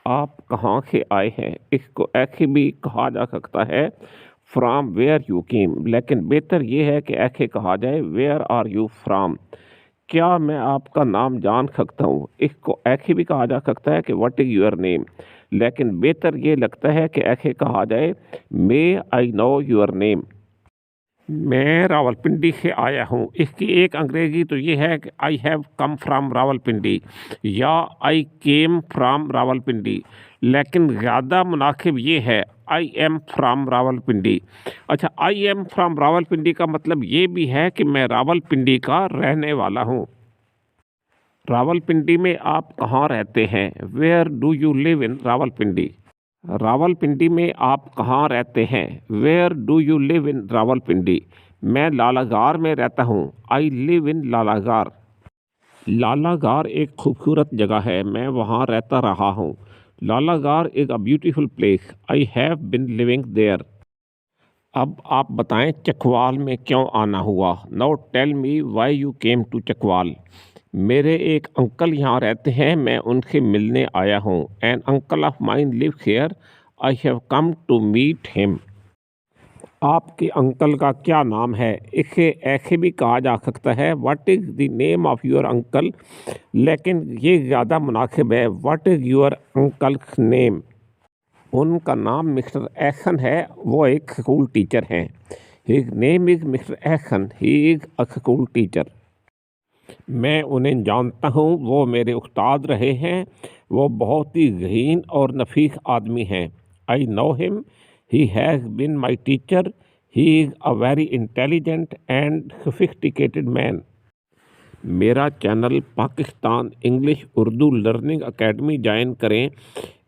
आप कहाँ से आए हैं? इसको ऐसे भी कहा जा सकता है फ्रॉम वेयर यू केम, लेकिन बेहतर ये है कि ऐसे कहा जाए वेयर आर यू फ्रॉम। क्या मैं आपका नाम जान सकता हूँ? इसको ऐसे भी कहा जा सकता है कि व्हाट इज़ योर नेम, लेकिन बेहतर ये लगता है कि ऐसे कहा जाए मे आई नो योर नेम। मैं रावलपिंडी से आया हूँ, इसकी एक अंग्रेजी तो ये है कि आई हैव कम फ्रॉम रावलपिंडी या आई केम फ्रॉम रावलपिंडी, लेकिन ज़्यादा मुनासिब ये है आई एम फ्रॉम रावलपिंडी। अच्छा, आई एम फ्रॉम रावलपिंडी का मतलब ये भी है कि मैं रावलपिंडी का रहने वाला हूँ। रावलपिंडी में आप कहाँ रहते हैं? Where do you live in Rawalpindi? Rawalpindi में आप कहाँ रहते हैं? Where do you live in Rawalpindi? मैं लालागार में रहता हूँ। I live in लालागार। लालागार एक खूबसूरत जगह है, मैं वहाँ रहता रहा हूँ। Lalagar is a beautiful place, I have been living there. अब आप बताएं चकवाल में क्यों आना हुआ? Now tell me why you came to Chakwal. मेरे एक अंकल यहाँ रहते हैं, मैं उनसे मिलने आया हूँ। An uncle of mine lives here, I have come to meet him. आपके अंकल का क्या नाम है? इसे ऐसे भी कहा जा सकता है what is the name of your uncle, लेकिन ये ज़्यादा मुनासिब है what is your uncle's name. उनका नाम मिस्टर एहसन है, वो एक स्कूल टीचर हैं। His name is mister Ehsan, he is a school teacher. मैं उन्हें जानता हूँ, वो मेरे उस्ताद रहे हैं। वो बहुत ही ज़हीन और नफीस आदमी हैं। I know him, he has been my teacher, he is a very intelligent and sophisticated man. मेरा channel Pakistan English Urdu learning academy join करें।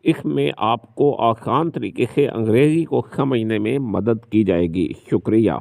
इसमें आपको आसान तरीके से अंग्रेज़ी को समझने में मदद की जाएगी। शुक्रिया।